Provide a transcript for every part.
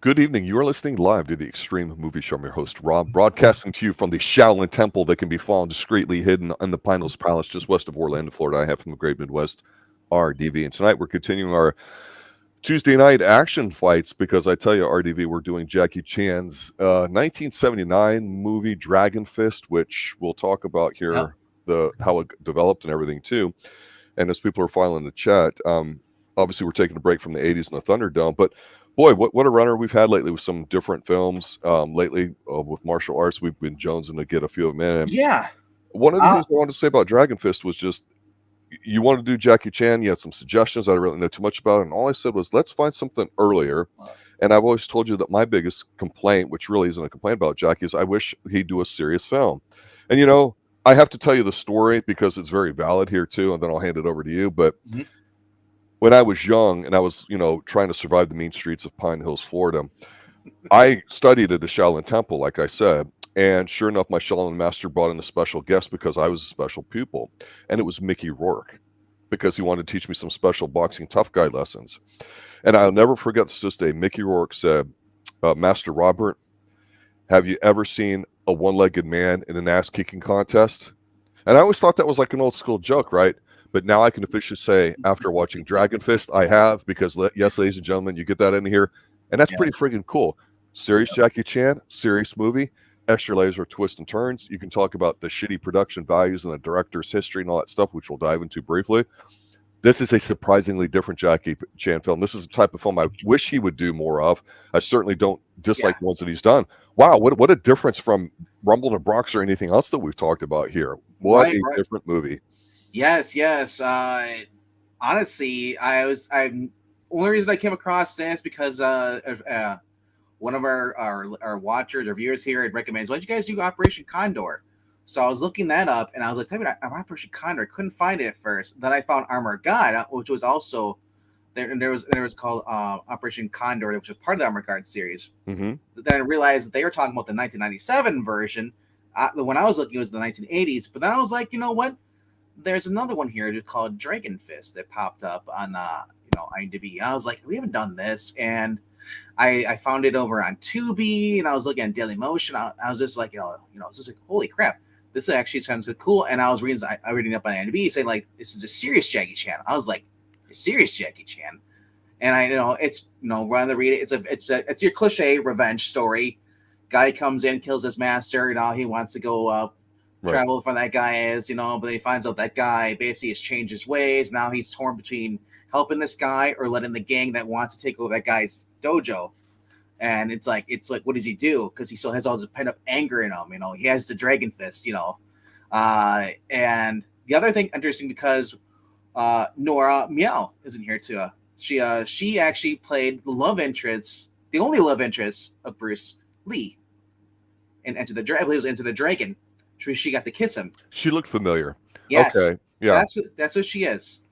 Good evening. You are listening live to the Xtreme Movie Show. I'm your host, Rob, broadcasting to you from the Shaolin Temple that can be found discreetly hidden in the Pine Hills Palace just west of Orlando, Florida. I have from the Great Midwest, RDV. And tonight we're continuing our Tuesday night action fights because I tell you, RDV, we're doing Jackie Chan's 1979 movie Dragon Fist, which we'll talk about Yep. here, how it developed and everything too. And as people are filing the chat, obviously we're taking a break from the 80s and the Thunderdome, but boy, what a runner we've had lately with some different films. Lately with martial arts, we've been jonesing to get a few of them in. And Yeah. one of the Uh, things I wanted to say about Dragon Fist was just you wanted to do Jackie Chan. You had some suggestions. I didn't really know too much about it, and all I said was let's find something earlier. And I've always told you that my biggest complaint, which really isn't a complaint about Jackie, is I wish he'd do a serious film. And I have to tell you the story because it's very valid here too, and then I'll hand it over to you. But mhm. when I was young and I was, trying to survive the mean streets of Pine Hills, Florida, I studied at the Shaolin Temple, like I said. And sure enough, my Shaolin master brought in a special guest because I was a special pupil. And it was Mickey Rourke because he wanted to teach me some special boxing tough guy lessons. And I'll never forget this to this day. Mickey Rourke said, Master Robert, have you ever seen a one-legged man in an ass-kicking contest? And I always thought that was like an old school joke, right? But now I can officially say, after watching Dragon Fist, I have, because yes, ladies and gentlemen, you get that in here, and that's Yeah. pretty friggin' cool. Serious Jackie Chan, serious movie, extra layers of twists and turns. You can talk about the shitty production values and the director's history and all that stuff, which we'll dive into briefly. This is a surprisingly different Jackie Chan film. This is the type of film I wish he would do more of. I certainly don't Yeah. dislike the ones that he's done. Wow, what a difference from Rumble in the Bronx or anything else that we've talked about here. What Right. a Right. different movie. Yes. Yes. Honestly, I'm only reason I came across this because one of our watchers or viewers here had recommended, why don't you guys do Operation Condor? So I was looking that up, and I was like, tell me, Operation Condor. I couldn't find it at first. Then I found Armor God, which was also there, and there was called Operation Condor, which was part of the Armor Guard series. Hmm. Then I realized that they were talking about the 1997 version. When I was looking, it was the 1980s. But then I was like, you know what? There's another one here called Dragon Fist that popped up on IMDb. I was like, we haven't done this, and I found it over on Tubi, and I was looking at Daily Motion. I was just like, it's just like, holy crap, this actually sounds good, cool. And I was reading up on IMDb saying like, this is a serious Jackie Chan. I was like, a serious Jackie Chan. And I it's rather read it. It's your cliche revenge story. Guy comes in, kills his master. He wants to go Right. travel for that guy is. But then he finds out that guy basically has changed his ways. Now he's torn between helping this guy or letting the gang that wants to take over that guy's dojo. And it's like, what does he do? Because he still has all this pent up anger in him. He has the dragon fist. And the other thing interesting because Nora Miao isn't here too. She actually played the only love interest of Bruce Lee in Enter the Dragon. I believe it was Enter the Dragon. She got to kiss him. She looked familiar. Yes, Okay. Yeah. that's what she is.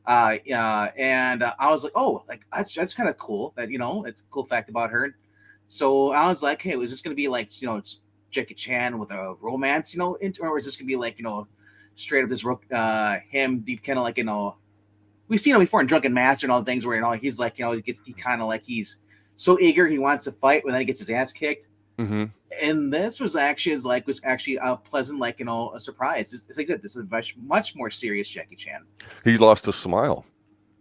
Yeah, and I was like, oh, like that's kind of cool. It's a cool fact about her. So I was like, hey, was this gonna be like it's Jackie Chan with a romance, or is this gonna be like straight up this him deep kind of like we've seen him before in Drunken Master and all the things where he's like he kind of like he's so eager he wants to fight, but then he gets his ass kicked. Hmm. And this was actually a pleasant a surprise. It's like I said, this is much more serious Jackie Chan. He lost a smile.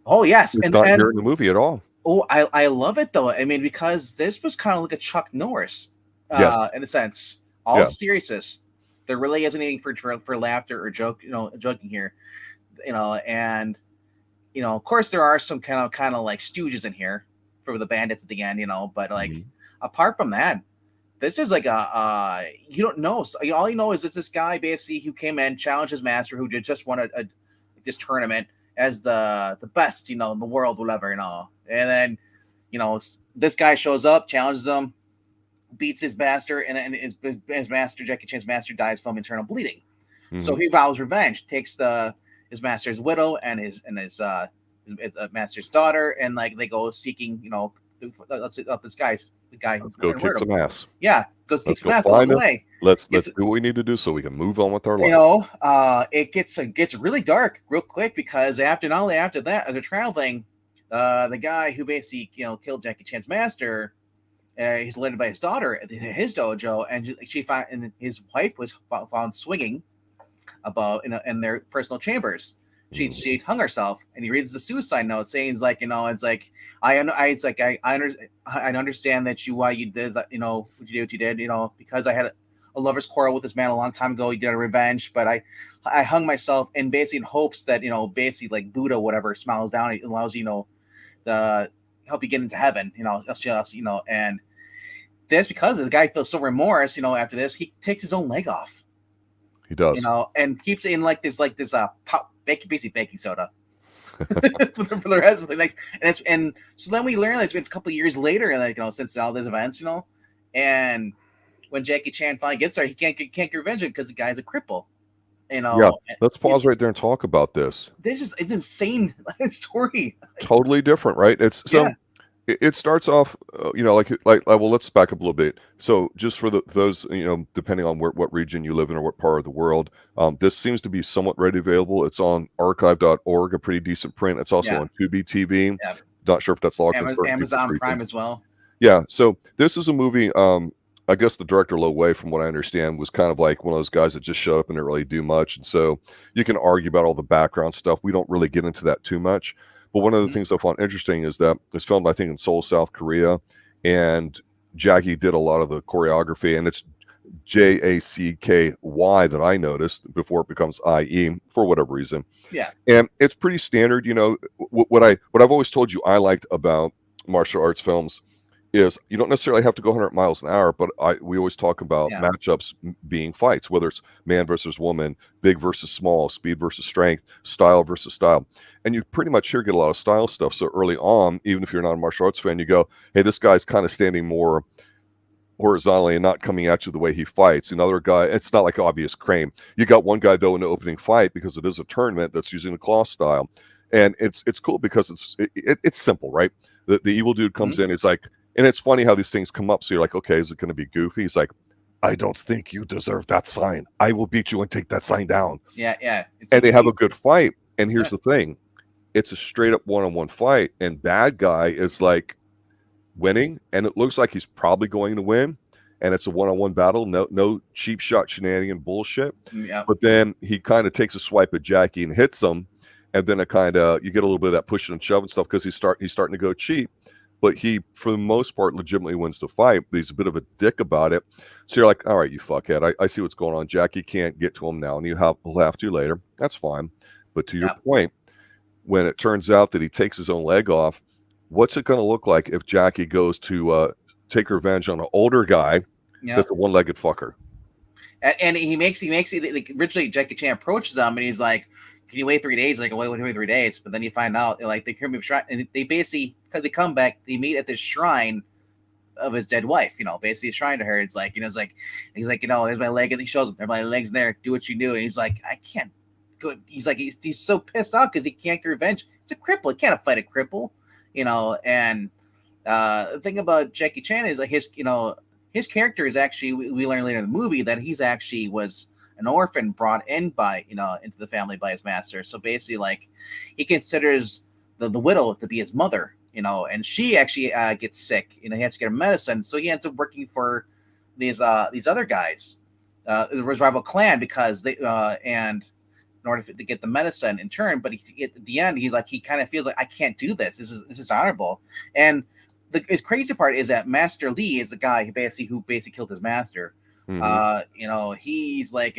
Oh yes, It's and not here in the movie at all. oh, I love it though. I mean, because this was kind of like a Chuck Norris, Yes. in a sense. All Yeah. seriousness. There really isn't anything for laughter or joking here. And of course there are some kind of like stooges in here for the bandits at the end. But like Mhm. apart from that, this is like you don't know. So all you know is this guy basically who came in, challenged his master, who just won this tournament as the best, in the world, whatever, And then, this guy shows up, challenges him, beats his master, and then his master, Jackie Chan's master, dies from internal bleeding. So Mhm. he vows revenge, takes his master's widow and his master's daughter, and like they go seeking, let's say this guy's the guy Let's who's go going to kick murder him. some ass. Yeah, goes kick Let's some go ass along find the him. way. Let's Gets do what we need to do so we can move on with our life. It gets really dark real quick because not only after that, as they're traveling, the guy who basically killed Jackie Chan's master He's led by his daughter at his dojo, and she found, and his wife was found swinging about in their personal chambers. She hung herself, and he reads the suicide note saying, "It's like, it's like I understand that why you did, what you did, because I had a lover's quarrel with this man a long time ago. He did a revenge, but I hung myself, and basically in hopes that basically like Buddha, whatever, smiles down, it allows the help you get into heaven, and this because the guy feels so remorse, after this, he takes his own leg off." He does, and keeps it in like this pop basically baking soda for the rest of the next. And so then we learn that it's a couple of years later, since all these events, and when Jackie Chan finally gets there, he can't get revenge because the guy's a cripple. Yeah, let's pause right there and talk about this. It's insane story. Totally different, right? It's so. Yeah. It starts off, well, let's back up a little bit. So just for those, depending on what region you live in or what part of the world, this seems to be somewhat readily available. It's on archive.org, a pretty decent print. It's also on Tubi TV. Yeah. Not sure if that's locked. Amazon Prime as well. Yeah. So this is a movie, I guess the director, Lo Wei, from what I understand, was kind of like one of those guys that just showed up and didn't really do much. And so you can argue about all the background stuff. We don't really get into that too much. But one of the things I found interesting is that it's filmed, I think, in Seoul, South Korea, and Jackie did a lot of the choreography, and it's Jacky that I noticed before it becomes IE for whatever reason. Yeah, and it's pretty standard. What I've always told you I liked about martial arts films is you don't necessarily have to go 100 miles an hour, but we always talk about matchups being fights, whether it's man versus woman, big versus small, speed versus strength, style versus style. And you pretty much here get a lot of style stuff. So early on, even if you're not a martial arts fan, you go, hey, this guy's kind of standing more horizontally and not coming at you the way he fights. Another guy, it's not like obvious crane. You got one guy, though, in the opening fight, because it is a tournament, that's using the claw style. And it's cool because it's simple, right? The evil dude comes in, it's like, and it's funny how these things come up. So you're like, okay, is it going to be goofy? He's like, I don't think you deserve that sign. I will beat you and take that sign down. Yeah. And they have a good fight. And here's the thing. It's a straight up one-on-one fight. And bad guy is like winning. And it looks like he's probably going to win. And it's a one-on-one battle. No cheap shot shenanigan bullshit. Yeah. But then he kind of takes a swipe at Jackie and hits him. And then you get a little bit of that pushing and shoving stuff because he's starting to go cheap. But he, for the most part, legitimately wins the fight. But he's a bit of a dick about it. So you're like, all right, you fuckhead. I see what's going on. Jackie can't get to him now, and he'll have to later. That's fine. But to your point, when it turns out that he takes his own leg off, what's it going to look like if Jackie goes to take revenge on an older guy that's a one-legged fucker? And he makes it, like, originally Jackie Chan approaches him, and he's like, can you wait 3 days? Like, wait 3 days. But then you find out, like, they hear me shrine, and they basically, because they come back, they meet at this shrine of his dead wife. Basically a shrine to her. It's like, he's like, there's my leg, and he shows him, there's my legs there. Do what you do. And he's like, I can't go. He's like, he's so pissed off because he can't get revenge. It's a cripple. He can't fight a cripple. And the thing about Jackie Chan is like his character is actually, we learn later in the movie that he's actually was an orphan brought in by into the family by his master. So basically, like, he considers the widow to be his mother, and she actually gets sick. He has to get her medicine, so he ends up working for these other guys, the rival clan, because they and in order to get the medicine in turn. But at the end, he kind of feels like, I can't do this. This is honorable. And the crazy part is that Master Lee is the guy who basically killed his master. He's like,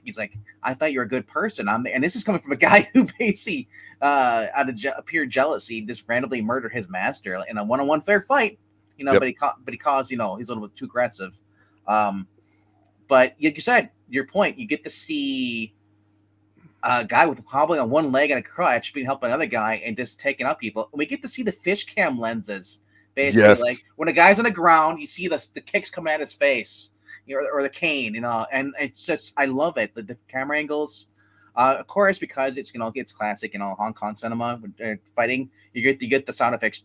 he's like, I thought you were a good person. And this is coming from a guy who basically, out of pure jealousy, just randomly murdered his master in a one-on-one fair fight. But he caused, he's a little bit too aggressive. But like you said, your point, you get to see a guy with hobbling on one leg and a crutch being helped by another guy and just taking out people. And we get to see the fish cam lenses. Basically, like when a guy's on the ground, you see the kicks coming at his face. Or the cane, and it's just, I love it. The camera angles, of course, because it's it's classic, Hong Kong cinema when they're fighting. You get the sound effects.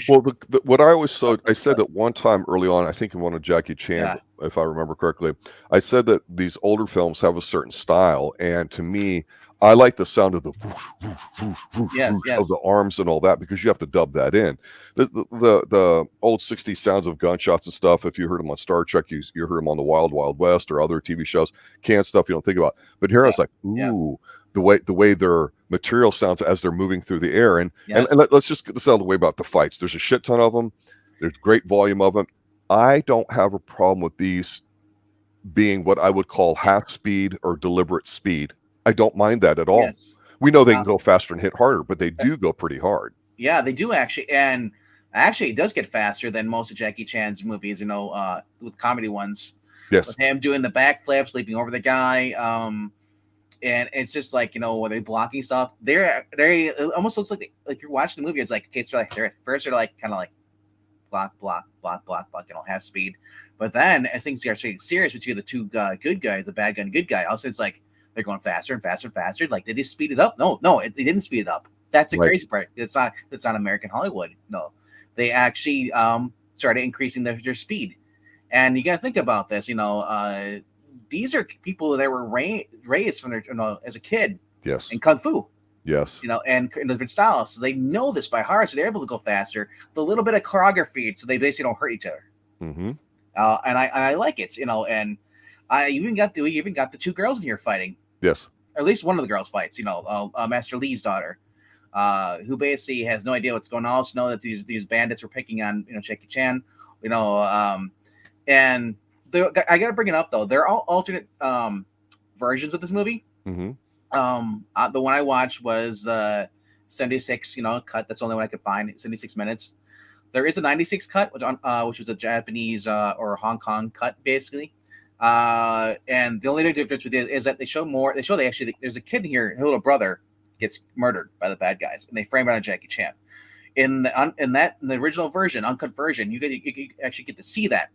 Well, what I always said, I said that one time early on, I think in one of Jackie Chan's, if I remember correctly, I said that these older films have a certain style, and to me, I like the sound of the whoosh, whoosh, whoosh, whoosh, Yes, whoosh yes. of the arms and all that, because you have to dub that in. The old 60s sounds of gunshots and stuff, if you heard them on Star Trek, you heard them on the Wild Wild West or other TV shows, canned stuff you don't think about. But here I was like, Yeah. ooh, the way their material sounds as they're moving through the air. And Yes. let's just get this out of the way about the fights. There's a shit ton of them. There's great volume of them. I don't have a problem with these being what I would call half speed or deliberate speed. I don't mind that at all. Yes. We know they can go faster and hit harder, but they do go pretty hard. Yeah, they do actually. And actually, it does get faster than most of Jackie Chan's movies, you know, with comedy ones. Yes. With him doing the backflips, leaping over the guy. And it's just like, you know, when they're blocking stuff, it almost looks like you're watching the movie. It's like, okay, so like first they're like kind of like block, block, block, block, block, you know, half speed. But then as things are getting serious between the two good guys, the bad guy and good guy, also it's like they're going faster and faster and faster. Like, did they speed it up? No, they didn't speed it up. That's the crazy part. That's not American Hollywood. No, they actually started increasing their speed. And you got to think about this. You know, these are people that were raised from their, you know, as a kid. Yes. In kung fu. Yes. You know, and in different styles, so they know this by heart, so they're able to go faster. The little bit of choreography, so they basically don't hurt each other. Mm-hmm. And I like it, you know, and we even got the two girls in here fighting. Yes. Or at least one of the girls fights, you know, Master Lee's daughter, who basically has no idea what's going on. Also know that these bandits were picking on, you know, Jackie Chan, you know, and I got to bring it up though. They're all alternate versions of this movie. Mm-hmm. The one I watched was 76, you know, cut. That's the only one I could find. 76 minutes. There is a 96 cut, which was a Japanese or Hong Kong cut, basically. And the only difference with it is that they show there's a kid here, her little brother gets murdered by the bad guys, and they frame it on Jackie Chan. In the original version, uncut version, you actually get to see that.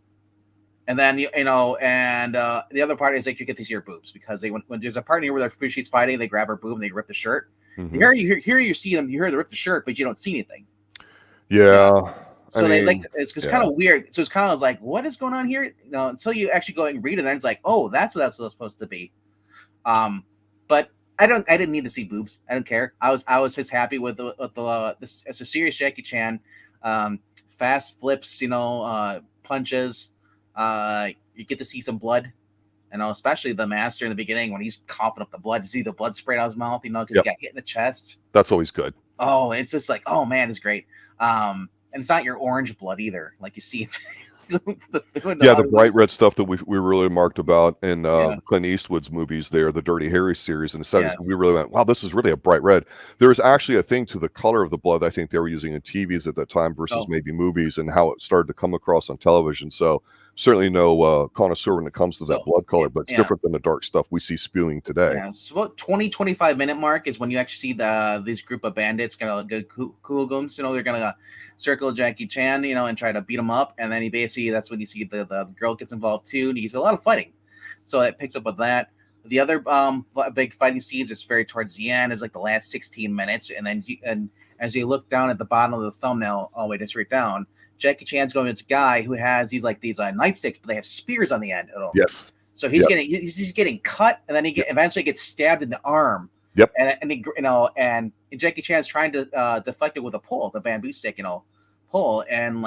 And then you know, and the other part is like you get to see her boobs, because when there's a part here where she's fighting, they grab her boob and they rip the shirt. Mm-hmm. Here you see them, you hear them rip the shirt, but you don't see anything. Yeah. So it's kind of weird. So it's kind of like, what is going on here? You know, until you actually go and read it, and it's like, oh, that's what that's supposed to be. But I didn't need to see boobs. I don't care. I was just happy with this. It's a serious Jackie Chan, fast flips, you know, punches. You get to see some blood, you know, especially the master in the beginning when he's coughing up the blood. You see the blood sprayed out his mouth, you know, because he got hit in the chest. That's always good. Oh, it's just like, oh man, it's great. And it's not your orange blood either, like you see it. The bright red stuff that we really marked about in Clint Eastwood's movies there, the Dirty Harry series in the 70s. We really went, wow, this is really a bright red. There is actually a thing to the color of the blood I think they were using in TVs at that time versus maybe movies, and how it started to come across on television. So certainly no connoisseur when it comes to that blood color, but it's different than the dark stuff we see spewing today. Yeah, so about 20-25 minute mark is when you actually see this group of bandits gonna go hooligans. You know, they're gonna circle Jackie Chan, you know, and try to beat him up. And then that's when you see the girl gets involved too, and you see a lot of fighting. So it picks up with that. The other big fighting scenes is very towards the end, is like the last 16 minutes, and then and as you look down at the bottom of the thumbnail, all the way straight down, Jackie Chan's going with this guy who has these nightsticks, but they have spears on the end of them. Yes. So he's getting cut, and then he eventually gets stabbed in the arm. Yep. And he, you know, and Jackie Chan's trying to deflect it with a pole, the bamboo stick, you know, pole, and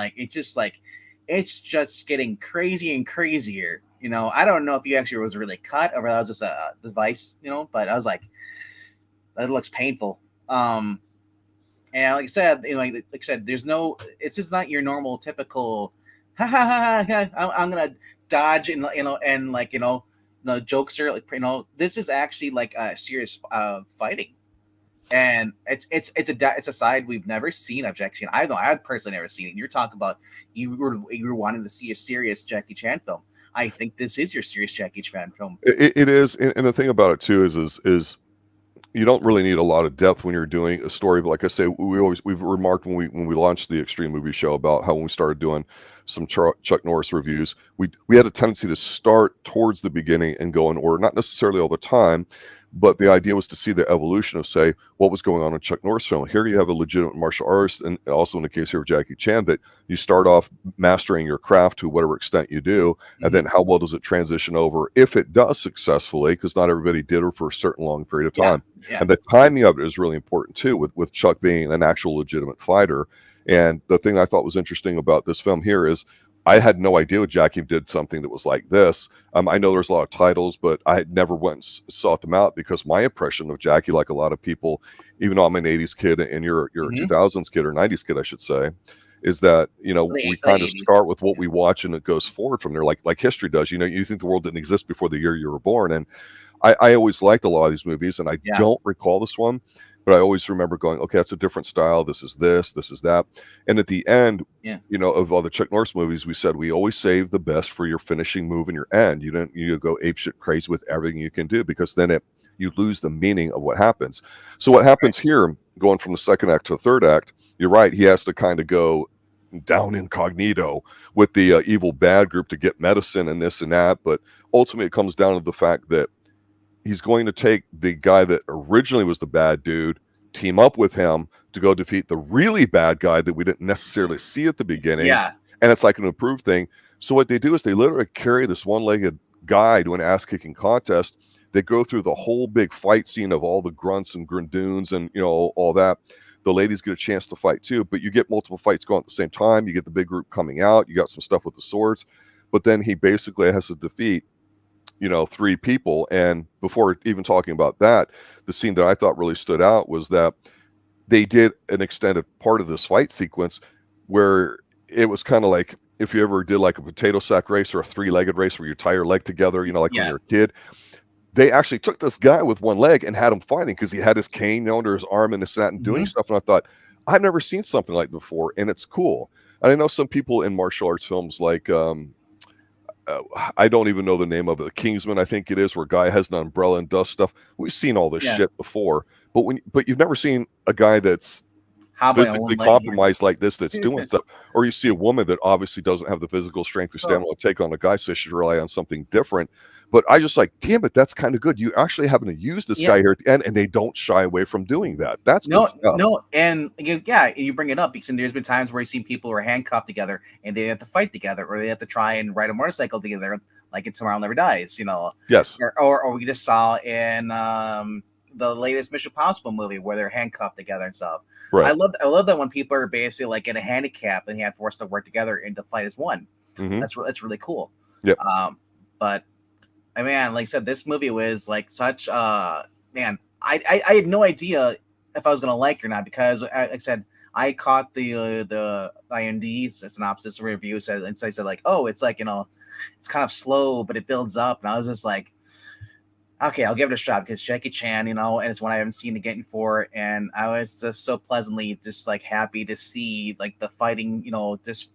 it's just getting crazy and crazier. You know, I don't know if he actually was really cut or that was just a device, you know, but I was like, that looks painful. And like I said, you know, it's just not your normal typical, I'm gonna dodge and, you know, and like, you know, the jokes are like, you know, this is actually like a serious fighting, and it's a side we've never seen of Jackie Chan. I've personally never seen it. You're talking about you were wanting to see a serious Jackie Chan film. I think this is your serious Jackie Chan film. It is, and the thing about it too is you don't really need a lot of depth when you're doing a story. But like I say, we've remarked when we launched the Xtreme Movie Show about how when we started doing some Chuck Norris reviews, we had a tendency to start towards the beginning and go in order, not necessarily all the time, But the idea was to see the evolution of, say, what was going on in Chuck Norris film. Here you have a legitimate martial artist, and also in the case here of Jackie Chan, that you start off mastering your craft to whatever extent you do, and then how well does it transition over, if it does successfully, because not everybody did it for a certain long period of time. Yeah. And the timing of it is really important too, with Chuck being an actual legitimate fighter. And the thing I thought was interesting about this film here is I had no idea Jackie did something that was like this. I know there's a lot of titles, but I had never went and sought them out, because my impression of Jackie, like a lot of people, even though I'm an 80s kid and you're a 2000s kid, or 90s kid, I should say, is that, you know, we kind of start with what we watch and it goes forward from there, like history does. You know, you think the world didn't exist before the year you were born. And I always liked a lot of these movies, and I don't recall this one, but I always remember going, okay, that's a different style. This is this is that. And at the end, you know, of all the Chuck Norris movies, we said we always save the best for your finishing move and your end. You go apeshit crazy with everything you can do, because then you lose the meaning of what happens. So what happens here, going from the second act to the third act, you're right, he has to kind of go down incognito with the evil bad group to get medicine and this and that. But ultimately it comes down to the fact that he's going to take the guy that originally was the bad dude, team up with him to go defeat the really bad guy that we didn't necessarily see at the beginning. And it's like an improved thing. So what they do is they literally carry this one-legged guy to an ass-kicking contest. They go through the whole big fight scene of all the grunts and grundoons and, you know, all that. The ladies get a chance to fight too, but you get multiple fights going at the same time. You get the big group coming out. You got some stuff with the swords, but then he basically has to defeat, you know, 3 people. And before even talking about that, the scene that I thought really stood out was that they did an extended part of this fight sequence where it was kind of like if you ever did like a potato sack race or a 3-legged race where you tie your leg together, you know, like when you're a kid. They actually took this guy with one leg and had him fighting, because he had his cane, you know, under his arm and this and that, and doing stuff. And I thought, I've never seen something like before, and it's cool. And I know some people in martial arts films, like I don't even know the name of it, Kingsman, I think it is, where a guy has an umbrella and does stuff. We've seen all this shit before, but you've never seen a guy that's physically compromised like this, that's doing stuff. Or you see a woman that obviously doesn't have the physical strength to stand to take on a guy, so she should rely on something different. But I just like, damn it, that's kind of good. You actually having to use this guy here at the end, and they don't shy away from doing that. That's good stuff. And you bring it up because there's been times where you've seen people who are handcuffed together and they have to fight together, or they have to try and ride a motorcycle together, like in Tomorrow Never Dies, you know. Yes. Or we just saw in the latest Mission Impossible movie where they're handcuffed together and stuff. Right. I love that when people are basically like in a handicap and they have forced to work together and to fight as one. That's really cool. Yeah. But I mean, like I said, this movie was like such man. I had no idea if I was gonna like it or not, because like I said, I caught the IMDb synopsis review said, and so I said like, oh, it's like, you know, it's kind of slow, but it builds up, and I was just like, okay, I'll give it a shot, because Jackie Chan, you know, and it's one I haven't seen again before, and I was just so pleasantly just like happy to see like the fighting, you know, just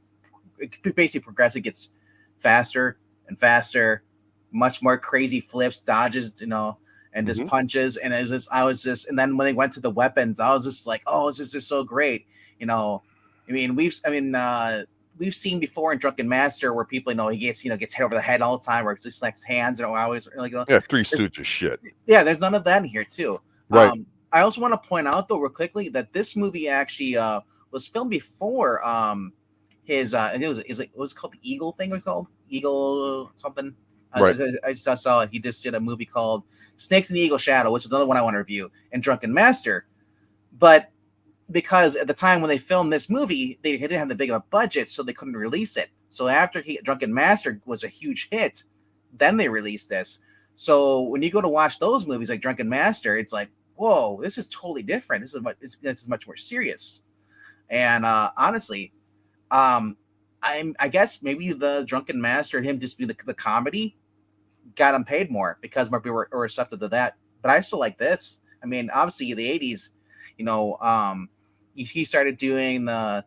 basically progress. It gets faster and faster, much more crazy flips, dodges, you know, and just punches. And it was just, and then when they went to the weapons, I was just like, oh, this is just so great, you know. I mean, we've seen before in Drunken Master where people, you know, he gets hit over the head all the time, or it just like hands, and I always like, Three Stooges shit. Yeah, there's none of that in here too. Right. I also want to point out though, real quickly, that this movie actually was filmed before his I think it was called the Eagle thing. It was called Eagle something. Right. I just saw it. He just did a movie called Snakes in the Eagle Shadow, which is another one I want to review, and Drunken Master. But because at the time when they filmed this movie, they didn't have the big of a budget, so they couldn't release it. So after Drunken Master was a huge hit, then they released this. So when you go to watch those movies like Drunken Master, it's like, whoa, this is totally different. This is much more serious. And honestly, I guess maybe the Drunken Master and him just be the comedy got him paid more, because more people were receptive to that. But I still like this. I mean, obviously the 80s, you know, he started doing the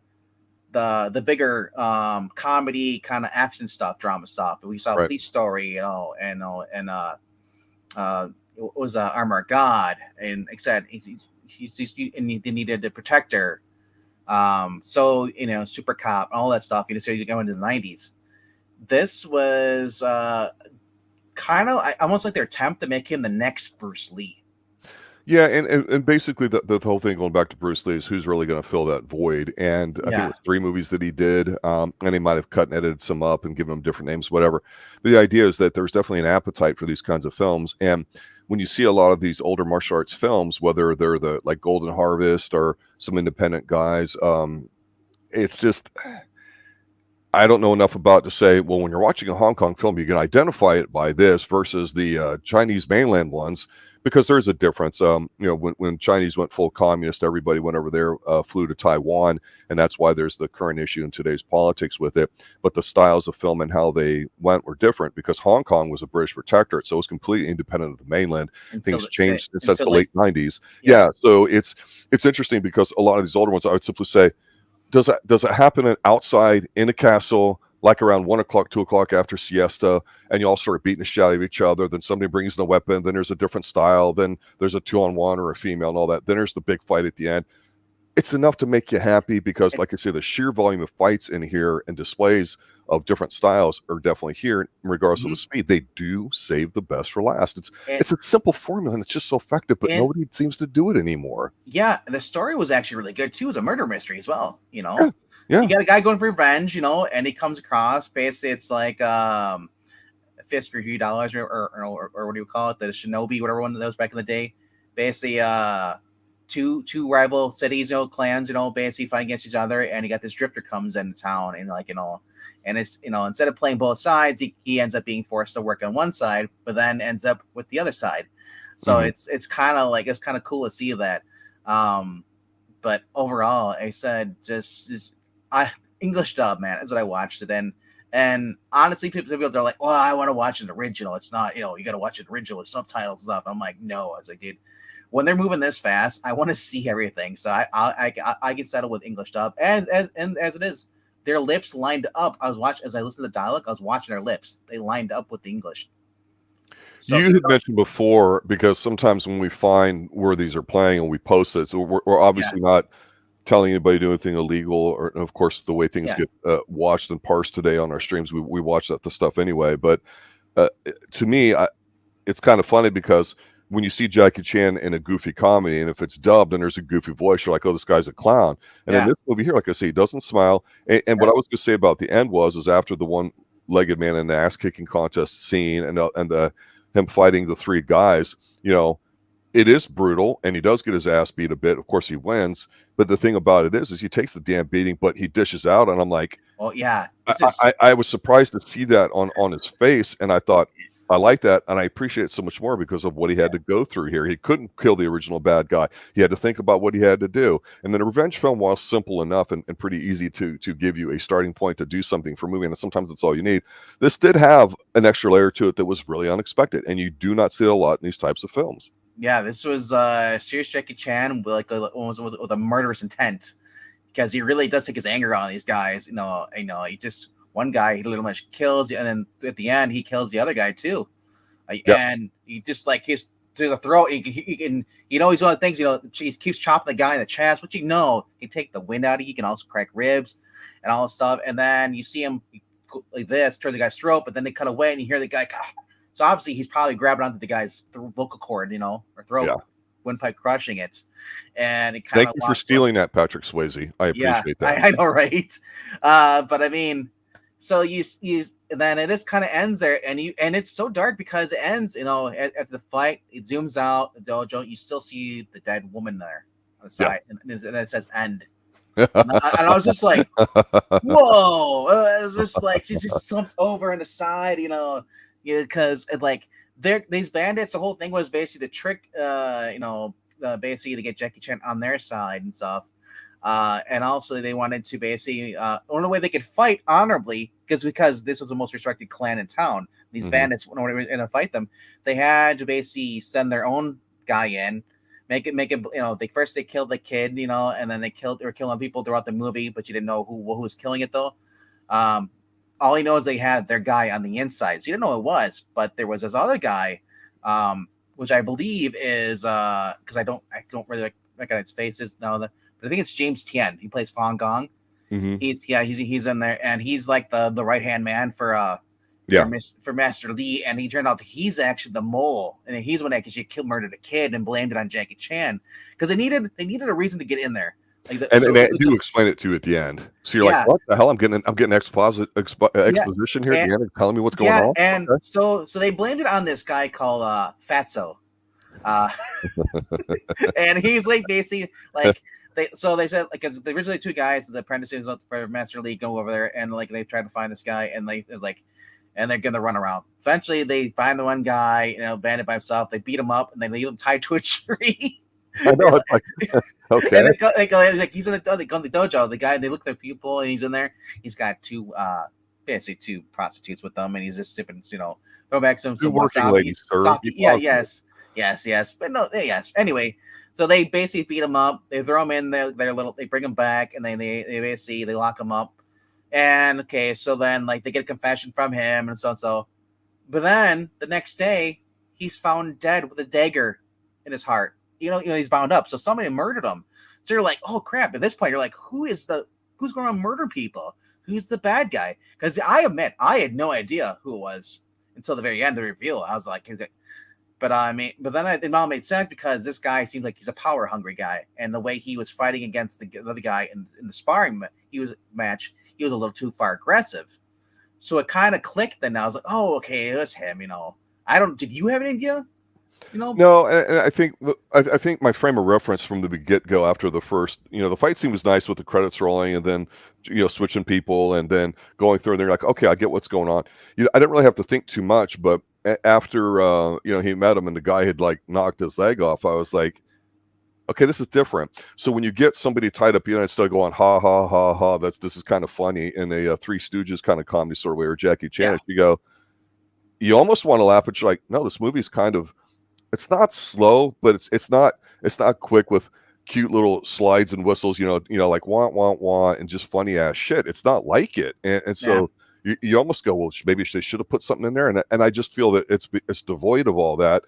bigger comedy kind of action stuff, drama stuff. We saw Police Story, you know, and it was Armor of God, and like I said, and they needed the Protector. So, you know, Super Cop, all that stuff. You know, so you go into the 90s. This was kind of almost like their attempt to make him the next Bruce Lee. Yeah, and basically the whole thing going back to Bruce Lee is who's really going to fill that void. And I think it Yeah. was 3 movies that he did, and he might have cut and edited some up and given them different names, whatever. But the idea is that there's definitely an appetite for these kinds of films. And when you see a lot of these older martial arts films, whether they're the like Golden Harvest or some independent guys, it's just I don't know enough about to say, well, when you're watching a Hong Kong film, you can identify it by this versus the Chinese mainland ones, because there's a difference. When Chinese went full communist, everybody went over there, flew to Taiwan, and that's why there's the current issue in today's politics with it. But the styles of film and how they went were different because Hong Kong was a British protectorate, so it was completely independent of the mainland. Things changed since the late 90s. Yeah, so it's interesting because a lot of these older ones, I would simply say, does it happen outside in a castle, like around 1 o'clock, 2 o'clock after siesta, and you all start beating the shit out of each other? Then somebody brings in a weapon. Then there's a different style. Then there's a 2-on-1 or a female and all that. Then there's the big fight at the end. It's enough to make you happy because, like I say, the sheer volume of fights in here and displays of different styles are definitely here, regardless of the speed. They do save the best for last. It's a simple formula and it's just so effective, but nobody seems to do it anymore. Yeah, the story was actually really good too. It was a murder mystery as well. Yeah. You got a guy going for revenge, and he comes across basically it's like a fist for $3 or what do you call it? The shinobi, whatever one of those back in the day. Basically, two rival cities, clans, basically fighting against each other, and you got this drifter comes into town and and it's instead of playing both sides, he ends up being forced to work on one side, but then ends up with the other side. So it's kind of cool to see that. But overall, I said English dub, man, is what I watched it in. And honestly, people they're like, well, I want to watch it original. It's not, you got to watch it original with subtitles and stuff. I'm like, no, as I did. When they're moving this fast, I want to see everything. So I can settle with English dub as it is. Their lips lined up. As I listened to the dialogue, I was watching their lips. They lined up with the English. So you had mentioned before, because sometimes when we find where these are playing and we post it, so we're obviously not telling anybody to do anything illegal, or of course the way things get watched and parsed today on our streams, we watch the stuff anyway. But to me, it's kind of funny because when you see Jackie Chan in a goofy comedy, and if it's dubbed and there's a goofy voice, you're like, oh, this guy's a clown. And in this movie here, like I say, he doesn't smile. And what I was going to say about the end is after the one-legged man in the ass-kicking contest scene and him fighting the 3 guys, it is brutal, and he does get his ass beat a bit. Of course, he wins. But the thing about it is he takes the damn beating, but he dishes out, and I'm like, well, yeah. I was surprised to see that on his face, and I thought, I like that, and I appreciate it so much more because of what he had to go through here. He couldn't kill the original bad guy. He had to think about what he had to do. And then a revenge film, while simple enough and pretty easy to give you a starting point to do something for a movie, and sometimes that's all you need, this did have an extra layer to it that was really unexpected, and you do not see it a lot in these types of films. Yeah, this was serious Jackie Chan with with a murderous intent, because he really does take his anger on these guys. He just one guy he literally much kills, and then at the end he kills the other guy too. And he just he's to the throat. He can he's one of the things he keeps chopping the guy in the chest, which he can take the wind out of. He can also crack ribs and all this stuff. And then you see him like this turn the guy's throat, but then they cut away and you hear the guy. So obviously he's probably grabbing onto the guy's vocal cord, or throat, windpipe crushing it. And it kind of. Thank you for stealing that, Patrick Swayze. I appreciate that. I know, right? But I mean, so you then it just kind of ends there, and it's so dark because it ends, at the fight. It zooms out the dojo. You still see the dead woman there on the side, and it says end. And I was just like, whoa! It was just like she's just slumped over on the side, because these bandits, the whole thing was basically the trick, basically to get Jackie Chan on their side and stuff. And also they wanted to basically only way they could fight honorably, because this was the most respected clan in town. These bandits, in order to fight them, they had to basically send their own guy in, make it. They killed the kid, and then they were killing people throughout the movie, but you didn't know who was killing it though. All he knows they had their guy on the inside, so you didn't know who it was, but there was this other guy, which I believe is because I don't really recognize faces now. But I think it's James Tien. He plays Fong Gong. He's in there, and he's like the right hand man for Yeah. for Master Lee, and he turned out that he's actually the mole, and he's the one that actually murdered a kid and blamed it on Jackie Chan because they needed a reason to get in there. Like and they do explain it to you at the end. So you're like, what the hell? I'm getting exposition here at the end, telling me what's going on. And so they blamed it on this guy called Fatso. And he's like basically like they said like originally two guys, the apprentices for Master Lee go over there and like they tried to find this guy and and they're gonna run around. Eventually they find the one guy, bandit by himself, they beat him up and they leave him tied to a tree. I know, it's like okay. And they go like he's in the dojo, the guy, they look at their pupil and he's in there. He's got basically two prostitutes with them and he's just sipping, throw back some working ladies, sir. Yes. But no, yes. Anyway, so they basically beat him up. They throw him in their little. They bring him back, and then they basically they lock him up. And okay, so then like they get a confession from him and so. But then the next day, he's found dead with a dagger in his heart. He's bound up. So somebody murdered him. So you're like, oh crap! At this point, you're like, who's going to murder people? Who's the bad guy? Because I admit, I had no idea who it was until the very end of the reveal. I was like. But then it all made sense because this guy seems like he's a power hungry guy, and the way he was fighting against the other guy in the sparring match, he was a little too far aggressive. So it kind of clicked. Then I was like, oh, okay, it was him. Did you have any idea? No, and I think my frame of reference from the get go after the first, the fight scene was nice with the credits rolling and then switching people and then going through and they're like, okay, I get what's going on. I didn't really have to think too much, but after he met him and the guy had like knocked his leg off, I was like, okay, this is different. So when you get somebody tied up, instead of going ha ha ha ha, this is kind of funny in a Three Stooges kind of comedy sort of way, or Jackie Chan, you almost want to laugh, but you're like, no, this movie's kind of, it's not slow, but it's not quick with cute little slides and whistles, like wah and just funny ass shit. It's not like it, and so. You almost go, well, maybe they should have put something in there, and I just feel that it's devoid of all that,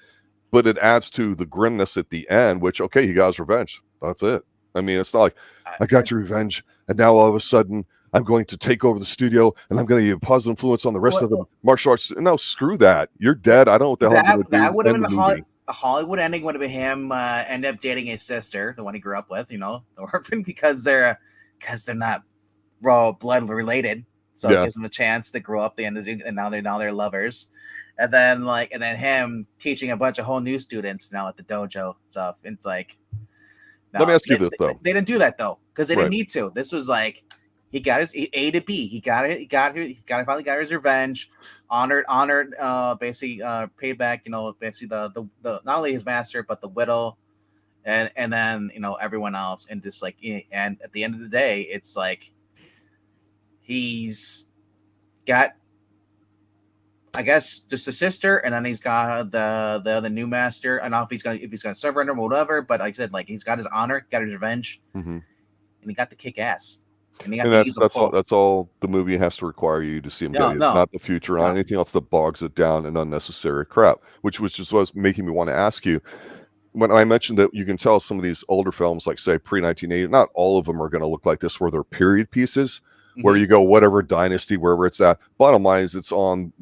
but it adds to the grimness at the end. Which, okay, he got his revenge. That's it. I mean, it's not like I got your revenge, and now all of a sudden I'm going to take over the studio, and I'm going to have a positive influence on the rest of the martial arts. No, screw that. You're dead. I don't know what the hell I'm going to do. That would have been the Hollywood ending. Would have been him end up dating his sister, the one he grew up with, the orphan, because they're not raw blood related. So it gives them a chance to grow up and now they're lovers. And then him teaching a bunch of whole new students now at the dojo stuff. It's like, let me ask you this though. They didn't do that though, because they didn't need to. This was like he got his A to B. He finally got his revenge, honored, basically paid back, basically the not only his master, but the widow and then everyone else. And just like, and at the end of the day, it's like he's got, I guess, just a sister, and then he's got the new master. I don't know if he's gonna surrender or whatever, but like I said, like he's got his honor, got his revenge, and he got to kick ass. And that's all the movie has to require you to see him get. Not the future, not anything else that bogs it down and unnecessary crap. Which was making me want to ask you. When I mentioned that you can tell some of these older films, like say pre-1980, not all of them are going to look like this, where they're period pieces, where you go whatever dynasty, wherever it's at. Bottom line is it's on.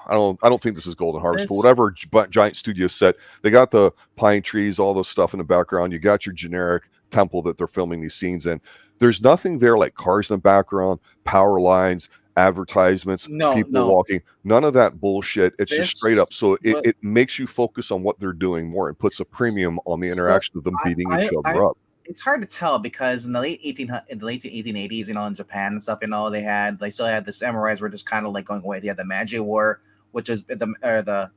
I don't think this is Golden Harvest, but whatever giant studio set, they got the pine trees, all this stuff in the background. You got your generic temple that they're filming these scenes in. There's nothing there like cars in the background, power lines, advertisements, people walking. None of that bullshit. It's just straight up. So it makes you focus on what they're doing more and puts a premium on the interaction of them beating each other up. It's hard to tell because in the late 1880s, in Japan and stuff, they still had the samurais were just kind of like going away. They had the Meiji War, which is the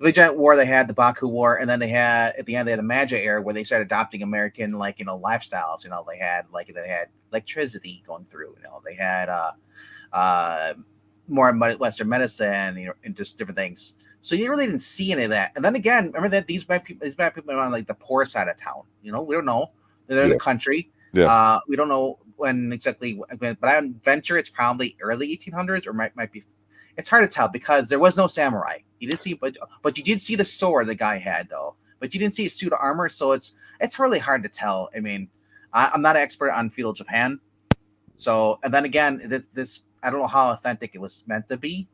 big giant war. They had the Baku War, and then they had at the end they had the Meiji era where they started adopting American lifestyles. They had electricity going through. They had more Western medicine, and just different things. So you really didn't see any of that. And then again, remember that these bad people are on like the poor side of town. We don't know. They're in the country. Yeah. We don't know when exactly, but I venture it's probably early 1800s or might be. It's hard to tell because there was no samurai. You didn't see, but you did see the sword the guy had though. But you didn't see his suit of armor, so it's really hard to tell. I mean, I'm not an expert on feudal Japan, so and then again, this I don't know how authentic it was meant to be.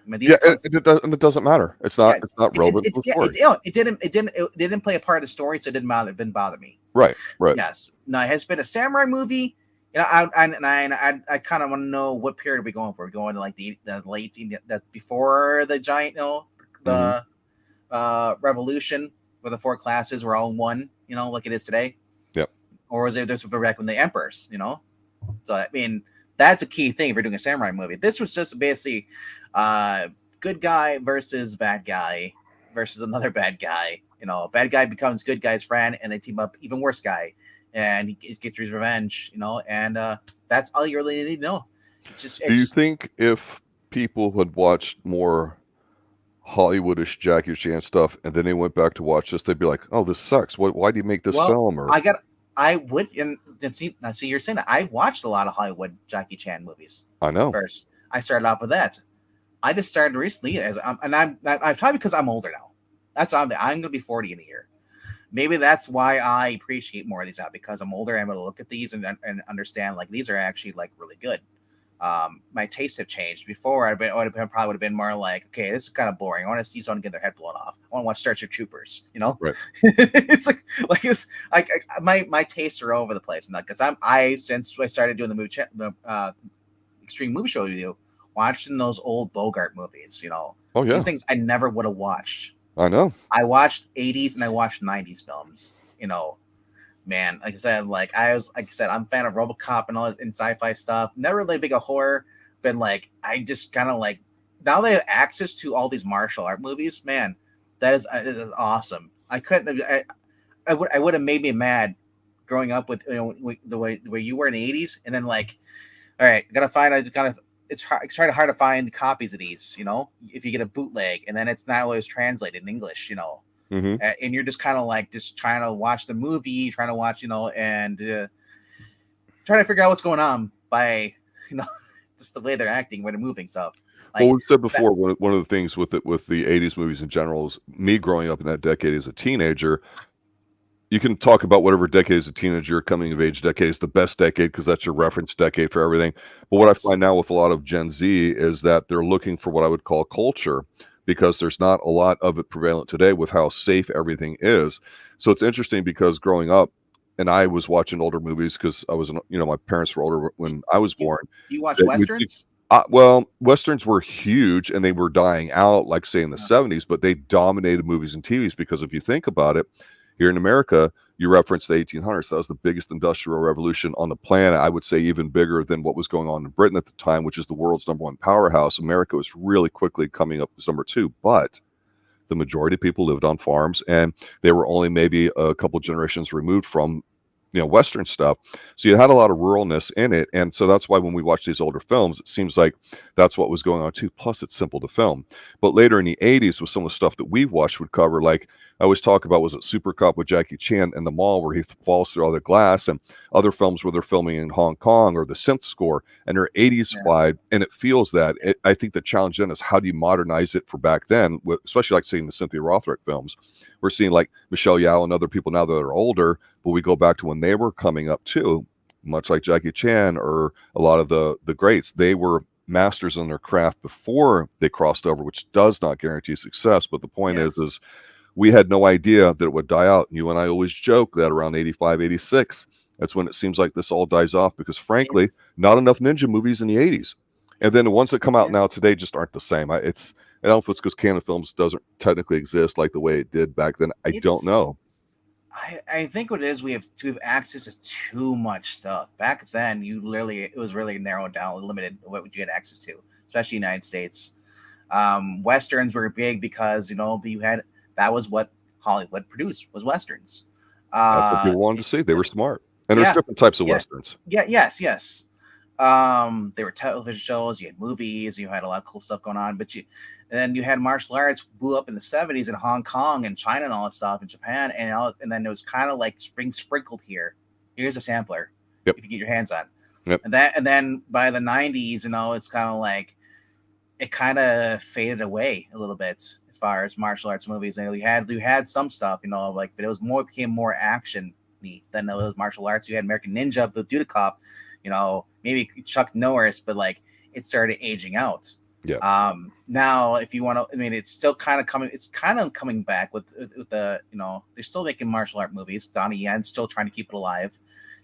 Medieval Yeah, kung fu. and it doesn't matter. It's Yeah, not relevant to the story. it didn't play a part of the story, so it didn't bother me. Right, right. Yes, now it has been a samurai movie. You know, I kind of want to know what period we're going for. We're going to like the late before the giant, Hmm. the revolution where the four classes were all in one, like it is today, Yep. or was it just back when the emperors, So I mean, that's a key thing if you're doing a samurai movie. This was just basically good guy versus bad guy versus another bad guy. Bad guy becomes good guy's friend, and they team up even worse guy, and he gets his revenge. And that's all you really need to know. Do you It's think if people had watched more Hollywoodish Jackie Chan stuff and then they went back to watch this, they'd be like, "Oh, this sucks. Why do you make this well, film?" Or I would, and see, now see, you're saying that I watched a lot of Hollywood Jackie Chan movies I know. first. I started off with that. I just started recently, I'm probably because I'm older now. That's what I'm going to be 40 in a year. Maybe that's why I appreciate more of these out, because I'm older. I'm able to look at these and understand like these are actually like really good. My tastes have changed. Before probably would have been more like, okay, this is kind of boring. I want to see someone get their head blown off. I want to watch Starship Troopers. Right. It's like it's like my tastes are all over the place, and because since I started doing the Xtreme Movie Show with you, watching those old Bogart movies. Oh yeah. These things I never would have watched. I know. I watched 80s and I watched 90s films. Man, like I said, I'm a fan of RoboCop and all this and sci-fi stuff. Never really big a horror, but like I just kind of like now they have access to all these martial art movies. Man, that is awesome. I couldn't have, I would have made me mad growing up with the way you were in the 80s, and then like, all right, it's hard to find copies of these, if you get a bootleg, and then it's not always translated in English, Hmm. and you're just kind of like just trying to watch the movie, trying to watch, and trying to figure out what's going on by, just the way they're acting when they're moving stuff. Well, Like we've said that, before, one of the things with the 80s movies in general is me growing up in that decade as a teenager. You can talk about whatever decade as a teenager, coming of age decade is the best decade because that's your reference decade for everything. But what I yes, find now with a lot of Gen Z is that they're looking for what I would call culture because there's not a lot of it prevalent today with how safe everything is. So it's interesting because growing up, and I was watching older movies because I was, my parents were older when I was do you, born. do you watch That you'd see, westerns? well, westerns were huge and they were dying out, like say in the Uh, 70s, but they dominated movies and TVs because if you think about it, here in America, you referenced the 1800s. That was the biggest industrial revolution on the planet. I would say even bigger than what was going on in Britain at the time, which is the world's number one powerhouse. America was really quickly coming up as number two, but the majority of people lived on farms and they were only maybe a couple generations removed from Western stuff. So you had a lot of ruralness in it. And so that's why when we watch these older films, it seems like that's what was going on too. Plus it's simple to film. But later in the 80s with some of the stuff that we've watched would cover, like I always talk about, was it Super Cop with Jackie Chan in the mall where he falls through all the glass, and other films where they're filming in Hong Kong, or the synth score, and they're 80s yeah, wide. And it feels that. I think the challenge then is how do you modernize it for back then, especially like seeing the Cynthia Rothrock films. We're seeing like Michelle Yeoh and other people now that are older, but we go back to when they were coming up too, much like Jackie Chan or a lot of the greats. They were masters in their craft before they crossed over, which does not guarantee success. But the point yes. is we had no idea that it would die out. You and I always joke that around 85, 86, that's when it seems like this all dies off because frankly, It's not enough ninja movies in the 80s. And then the ones that come out yeah. now today just aren't the same. I don't know if it's because Canon Films doesn't technically exist like the way it did back then. I don't It's know. I think what it is, we have access to too much stuff. Back then, it was really narrowed down, limited what you had access to, especially United States. Westerns were big because that was what Hollywood produced, was westerns. That's what Uh, people wanted to see. They were smart. And there's yeah, different types of yeah, Westerns. yes. There were television shows, you had movies, you had a lot of cool stuff going on, and then you had martial arts blew up in the 70s in Hong Kong and China and all that stuff in Japan, and then it was kind of like sprinkled here. Here's a sampler Yep. if you get your hands on. Yep. And then by the 90s, it's kind of like it kind of faded away a little bit as far as martial arts movies. And you had some stuff, but it became more action than it was martial arts. You had American Ninja, the Dudicop, maybe Chuck Norris, but like it started aging out. Yeah. Now, if you want to, I mean, it's still kind of coming. It's kind of coming back with the, they're still making martial art movies. Donnie Yen's still trying to keep it alive.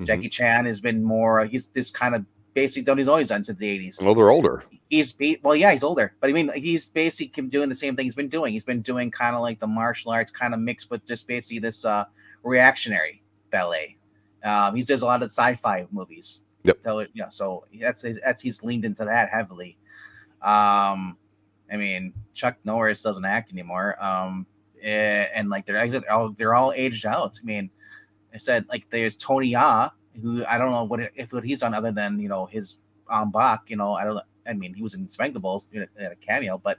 Jackie Chan has been more. He's this kind of basically done. He's always done since the 80s. Well, they're older. He's he's older, but I mean, he's basically doing the same thing he's been doing. He's been doing kind of like the martial arts, kind of mixed with just basically this reactionary ballet. He does a lot of sci-fi movies. Yep. So that's he's leaned into that heavily. I mean, Chuck Norris doesn't act anymore. And like they're all aged out. I mean, I said like there's Tony Ya, who I don't know what he's done other than his Bach. I mean, he was in Spankables in a cameo, but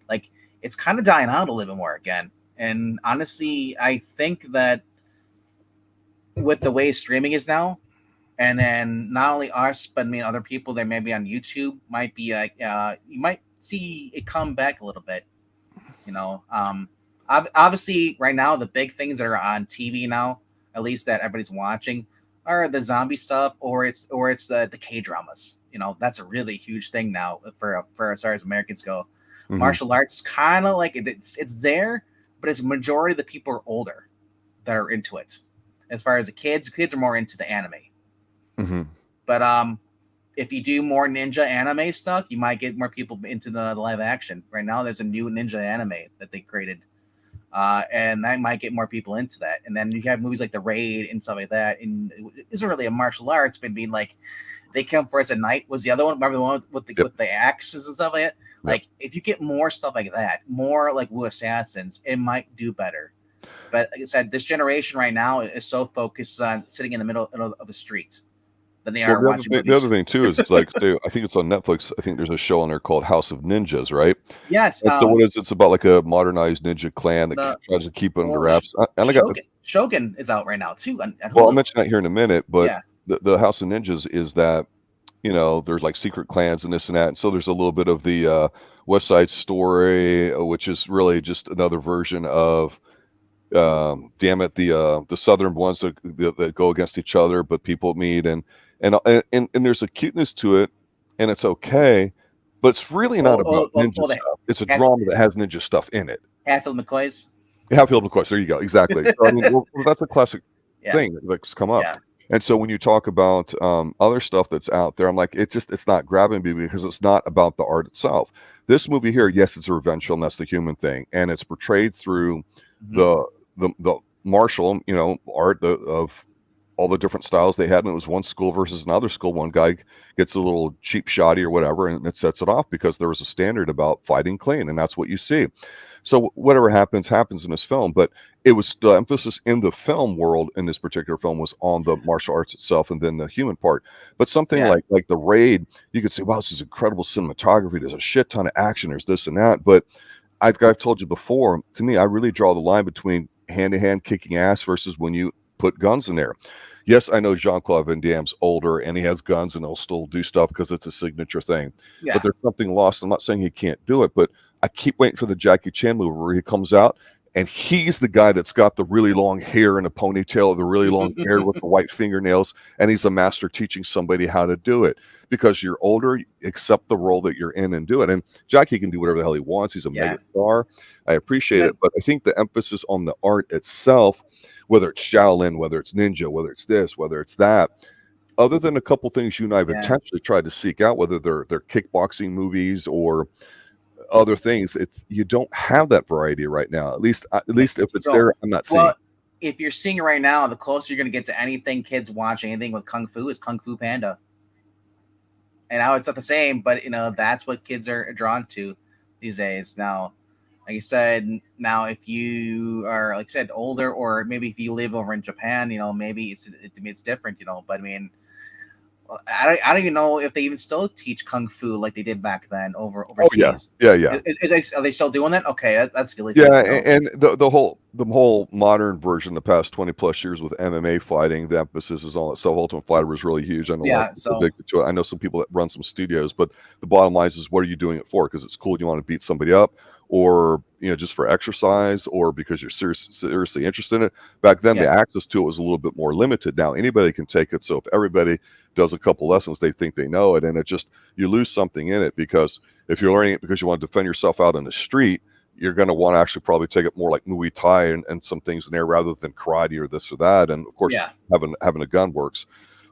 like it's kind of dying out a little bit more again. And honestly, I think that with the way streaming is now, and then not only us, but I mean other people that may be on YouTube might be you might see it come back a little bit. Obviously right now the big things that are on TV now, at least that everybody's watching, are the zombie stuff or it's the K dramas. That's a really huge thing now for as far as Americans go. Martial arts kind of like it's there, but it's majority of the people are older that are into it. As far as the kids are more into the anime. But if you do more ninja anime stuff, you might get more people into the live action. Right now, there's a new ninja anime that they created, and that might get more people into that. And then you have movies like The Raid and stuff like that. And it isn't really a martial arts, but being like They Come For Us at Night was the other one. Remember the one with the axes and stuff like that? Like if you get more stuff like that, more like Wu Assassins, it might do better. But like I said, this generation right now is so focused on sitting in the middle of the streets than they are watching movies. The other thing too is it's like I think it's on Netflix. I think there's a show on there called House of Ninjas, right? Yes. So what is it's about like a modernized ninja clan that tries to keep it under wraps. Shogun is out right now too. Well, I'll mention that here in a minute, but the House of Ninjas is that there's like secret clans and this and that, and so there's a little bit of the West Side Story, which is really just another version of the southern ones that go against each other, but people meet and there's a cuteness to it, and it's okay, but it's really not about ninja stuff. It's a drama that has ninja stuff in it. Hatfield McCoys. Hatfield McCoys. There you go. Exactly. So, I mean, that's a classic thing that's come up. Yeah. And so when you talk about other stuff that's out there, I'm like, it's not grabbing me because it's not about the art itself. This movie here, yes, it's a revenge film. That's the human thing, and it's portrayed through the martial, art of all the different styles they had. And it was one school versus another school. One guy gets a little cheap shoddy or whatever, and it sets it off because there was a standard about fighting clean, and that's what you see. So whatever happens in this film, but it was the emphasis in the film world in this particular film was on the martial arts itself and then the human part. But something like The Raid, you could say, wow, this is incredible cinematography. There's a shit ton of action. There's this and that. But I've told you before, to me, I really draw the line between hand-to-hand kicking ass versus when you put guns in there. Yes, I know Jean-Claude Van Damme's older and he has guns and he'll still do stuff because it's a signature thing. Yeah. But there's something lost. I'm not saying he can't do it, but I keep waiting for the Jackie Chan movie where he comes out and he's the guy that's got the really long hair and a ponytail, the really long hair with the white fingernails, and he's a master teaching somebody how to do it. Because you're older, accept the role that you're in and do it. And Jackie can do whatever the hell he wants. He's a mega star. I appreciate it. But I think the emphasis on the art itself, whether it's Shaolin, whether it's ninja, whether it's this, whether it's that, other than a couple things you and I have intentionally tried to seek out, whether they're kickboxing movies or other things, you don't have that variety right now. At least if it's there, I'm not seeing. If you're seeing it right now, the closer you're going to get to anything kids watch anything with kung fu is Kung Fu Panda. And now it's not the same, but that's what kids are drawn to these days. Now, like I said, if you are, like I said, older, or maybe if you live over in Japan, maybe it's different, but I mean, I don't even know if they even still teach kung fu like they did back then overseas. Oh, yeah. Are they still doing that? Okay, that's good. And the whole modern version, the past 20 plus years with MMA fighting, the emphasis is on that stuff. Ultimate Fighter was really huge. I know I know some people that run some studios, but the bottom line is what are you doing it for? Because it's cool, you want to beat somebody up, or just for exercise, or because you're seriously interested in it. Back then, the access to it was a little bit more limited. Now anybody can take it. So if everybody does a couple lessons, they think they know it, and you lose something in it, because if you're learning it because you want to defend yourself out in the street, you're going to want to actually probably take it more like Muay Thai and some things in there, rather than karate or this or that. And of course, having a gun works.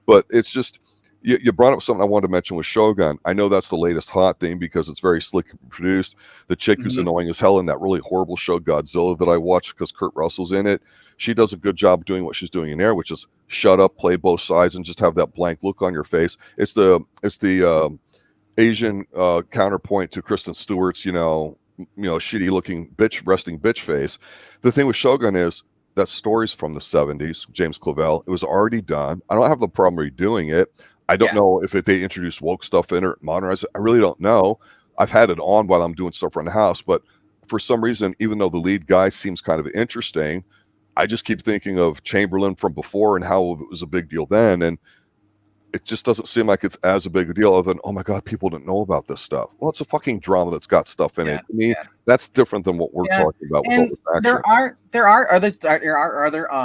But it's just, you brought up something I wanted to mention with Shogun. I know that's the latest hot thing because it's very slick produced. The chick who's annoying as hell in that really horrible show Godzilla that I watched because Kurt Russell's in it, she does a good job doing what she's doing in there, which is shut up, play both sides, and just have that blank look on your face. It's the Asian counterpoint to Kristen Stewart's shitty looking resting bitch face. The thing with Shogun is that story's from the 70s, James Clavell. It was already done. I don't have the problem redoing it. I don't know if they introduce woke stuff in it, modernize it. I really don't know. I've had it on while I'm doing stuff around the house, but for some reason, even though the lead guy seems kind of interesting, I just keep thinking of Chamberlain from before and how it was a big deal then, and it just doesn't seem like it's as a big a deal other than, oh my God, people didn't know about this stuff. Well, it's a fucking drama that's got stuff in it. To me, that's different than what we're talking about. And there are other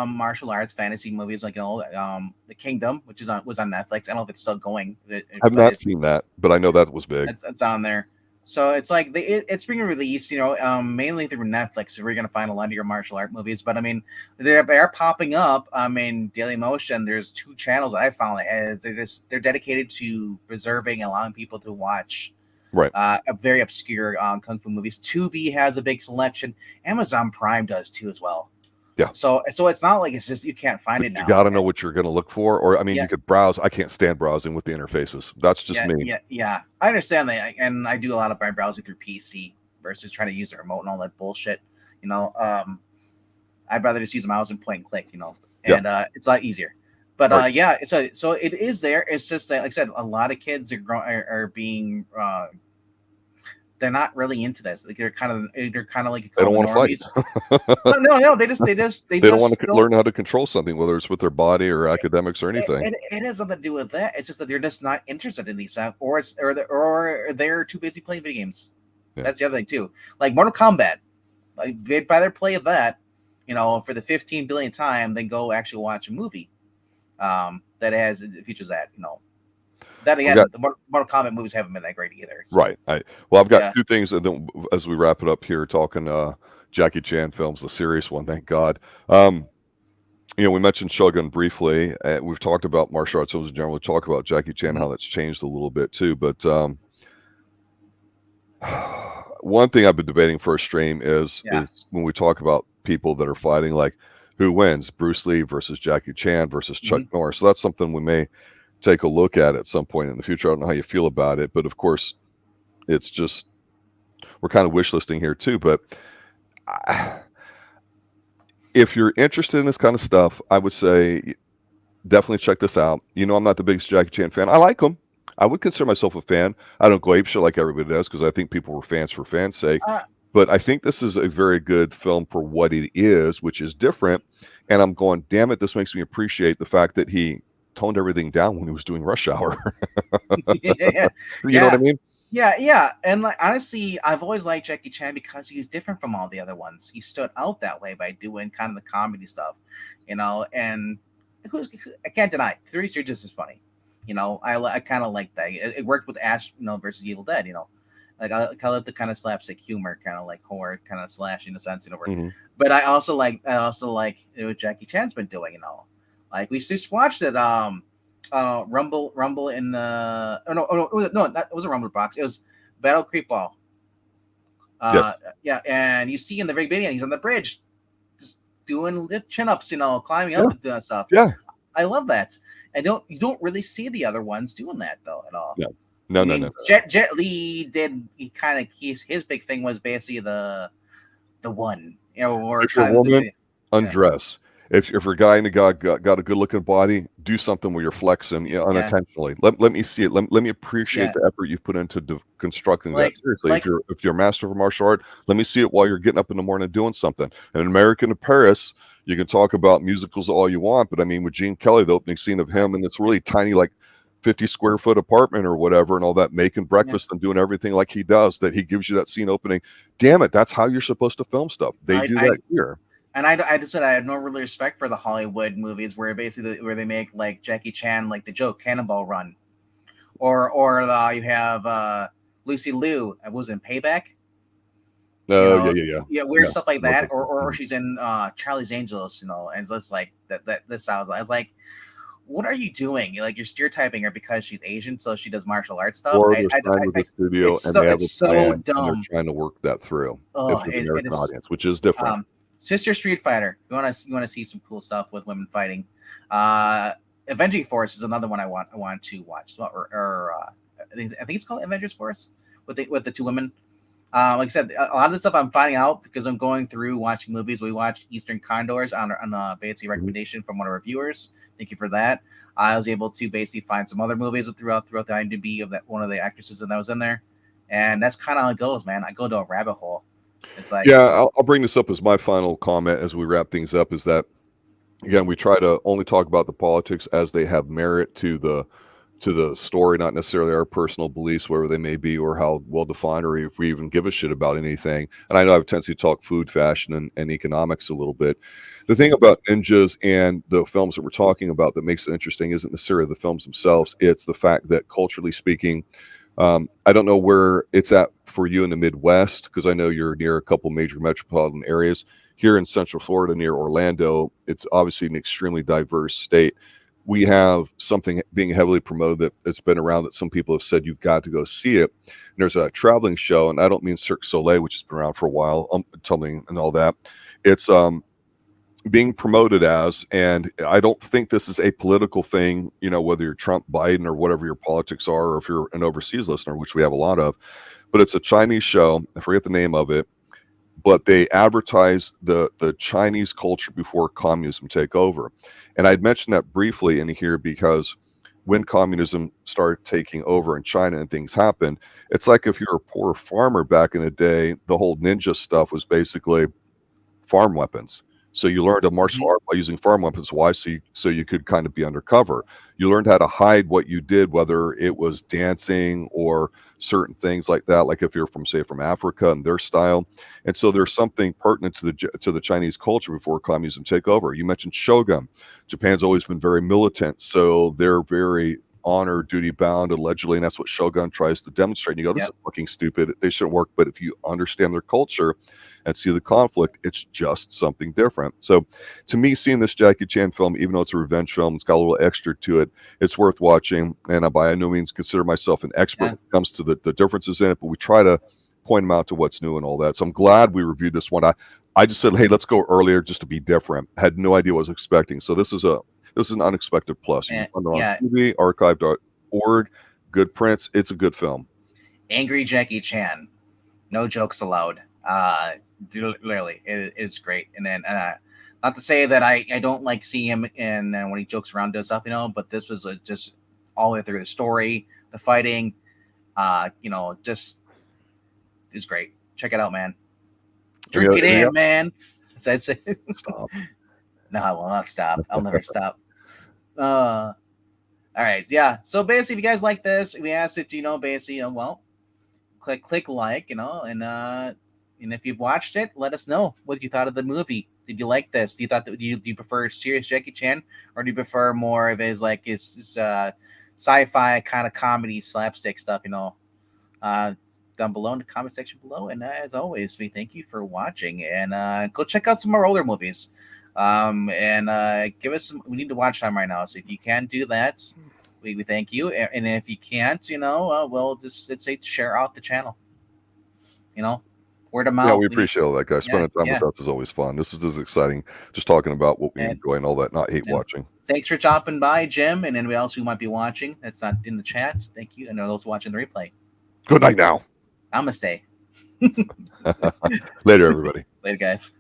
martial arts fantasy movies, like The Kingdom, which was on Netflix. I don't know if it's still going. I've not seen that, but I know that was big. It's on there. So it's like it's being released, mainly through Netflix. We're going to find a lot of your martial art movies, but I mean, they're popping up. I mean, Daily Motion. There's 2 channels I found that they're dedicated to preserving and allowing people to watch a very obscure kung fu movies. Tubi has a big selection. Amazon Prime does too as well. Yeah. So it's not like it's just you can't find it now. You got to know what you're going to look for, or I mean, you could browse. I can't stand browsing with the interfaces. That's just me. Yeah. I understand that, and I do a lot of my browsing through PC versus trying to use a remote and all that bullshit. I'd rather just use a mouse and point and click. And it's a lot easier. But so it is there. It's just that, like I said, a lot of kids are being. They're not really into this. Like they're kind of like, they don't want to fight. no, they don't want to learn how to control something, whether it's with their body or academics or anything. It has nothing to do with that. It's just that they're just not interested in these stuff, or they're too busy playing video games. Yeah. That's the other thing too. Like Mortal Kombat, they'd rather play that, for the 15 billionth time than go actually watch a movie that features that. That again, the Mortal Kombat movies haven't been that great either. So. Right. I've got 2 things, and then as we wrap it up here, talking Jackie Chan films, the serious one, thank God. We mentioned Shogun briefly, and we've talked about martial arts films in general. We talk about Jackie Chan, how that's changed a little bit too. But one thing I've been debating for a stream is when we talk about people that are fighting, like who wins, Bruce Lee versus Jackie Chan versus Chuck Norris. So that's something we may take a look at some point in the future. I don't know how you feel about it, but of course, it's just we're kind of wish listing here too. But if you're interested in this kind of stuff, I would say definitely check this out. I'm not the biggest Jackie Chan fan. I like him. I would consider myself a fan. I don't go apeshit like everybody does because I think people were fans for fans' sake. But I think this is a very good film for what it is, which is different. And I'm going, damn it, this makes me appreciate the fact that he toned everything down when he was doing Rush Hour. You know what I mean? Yeah. And like, honestly, I've always liked Jackie Chan because he's different from all the other ones. He stood out that way by doing kind of the comedy stuff, and I can't deny Three Stooges is funny. I kind of like that. It worked with Ash, versus Evil Dead. Like I call it the kind of slapstick humor, kind of like horror, kind of slash in a sense, But I also like what Jackie Chan's been doing, Like we just watched it, Rumble in the it wasn't Rumble Box. It was Battle Creek Ball. And you see in the very beginning, he's on the bridge, just doing chin ups, climbing up and doing stuff. Yeah, I love that. And you don't really see the other ones doing that though at all. No. Jet Li did. His big thing was basically the one, or if you're a woman, undress. If you're a guy and got a good looking body, do something where you're flexing unintentionally. Let me see it. Let me appreciate the effort you've put into constructing that. Seriously, if you're a master of martial art, let me see it while you're getting up in the morning doing something. And American in Paris, you can talk about musicals all you want, but I mean with Gene Kelly, the opening scene of him, and it's really tiny, like 50 square foot apartment or whatever and all that, making breakfast and doing everything like he does, that he gives you that scene opening. Damn it, that's how you're supposed to film stuff. They do that here. And I just said I have no really respect for the Hollywood movies where basically where they make like Jackie Chan, like the joke Cannonball Run, or you have Lucy Liu. Was in Payback. Oh, yeah, weird stuff like that, or she's in Charlie's Angels, and it's just like that. This sounds. I was like, what are you doing? Like you're stereotyping her because she's Asian, so she does martial arts stuff. Or they're signed with the studio and they have a plan, dumb. and they're trying to work that through for the American audience, which is different. Sister Street Fighter. You want to see some cool stuff with women fighting. Avenging Force is another one I want to watch. I think it's called Avengers Force with the two women. Like I said, a lot of the stuff I'm finding out because I'm going through watching movies. We watched Eastern Condors on a basic recommendation from one of our viewers. Thank you for that. I was able to basically find some other movies throughout the IMDb of that one of the actresses that was in there, and that's kind of how it goes, man. I go to a rabbit hole. It's like, yeah, I'll bring this up as my final comment as we wrap things up. Is that again, we try to only talk about the politics as they have merit to the story, not necessarily our personal beliefs, wherever they may be, or how well defined, or if we even give a shit about anything. And I know I have a tendency to talk food, fashion, and economics a little bit. The thing about ninjas and the films that we're talking about that makes it interesting isn't necessarily the films themselves. It's the fact that culturally speaking, I don't know where it's at for you in the Midwest, because I know you're near a couple major metropolitan areas. Here in Central Florida near Orlando, it's obviously an extremely diverse state. We have something being heavily promoted that it's been around that some people have said you've got to go see it. And there's a traveling show, and I don't mean Cirque du Soleil, which has been around for a while, something and all that. It's being promoted as, and I don't think this is a political thing, whether you're Trump, Biden, or whatever your politics are, or if you're an overseas listener, which we have a lot of, but it's a Chinese show. I forget the name of it, but they advertise the Chinese culture before communism take over. And I'd mentioned that briefly in here because when communism started taking over in China and things happened, it's like if you're a poor farmer back in the day, the whole ninja stuff was basically farm weapons. So you learned a martial art by using farm weapons. Why? So you could kind of be undercover. You learned how to hide what you did, whether it was dancing or certain things like that. Like if you're from Africa and their style, and so there's something pertinent to the Chinese culture before communism take over. You mentioned Shogun. Japan's always been very militant, so they're very honor, duty bound, allegedly, and that's what Shogun tries to demonstrate. And you go, this is fucking stupid. They shouldn't work. But if you understand their culture and see the conflict, it's just something different. So to me, seeing this Jackie Chan film, even though it's a revenge film, it's got a little extra to it, it's worth watching. And I by no means consider myself an expert when it comes to the differences in it, but we try to point them out to what's new and all that. So I'm glad we reviewed this one. I just said, hey, let's go earlier just to be different. I had no idea what I was expecting. So this is an unexpected plus. You can find it on TV, archive.org. Good prints. It's a good film. Angry Jackie Chan. No jokes allowed. Literally, it's great. And then, not to say that I don't like seeing him in when he jokes around does stuff, but this was just all the way through the story, the fighting, just is great. Check it out, man. Drink it in, man. That's it. Stop. No, I will not stop. I'll never stop. All right, yeah. So basically, if you guys like this, we ask that basically, click like, and if you've watched it, let us know what you thought of the movie. Did you like this? Do you prefer serious Jackie Chan, or do you prefer more of his sci-fi kind of comedy slapstick stuff? Down below in the comment section below. And as always, we thank you for watching, and go check out some of our older movies. And give us some. We need to watch time right now, so if you can do that, we thank you. And if you can't, we'll just say share out the channel. Word of mouth. Yeah, we appreciate all that, guys. Spending time with us is always fun. This is exciting. Just talking about what we enjoy and all that, not hate watching. Thanks for dropping by, Jim, and anybody else who might be watching that's not in the chats. Thank you, and those watching the replay. Good night now. Namaste. Later, everybody. Later, guys.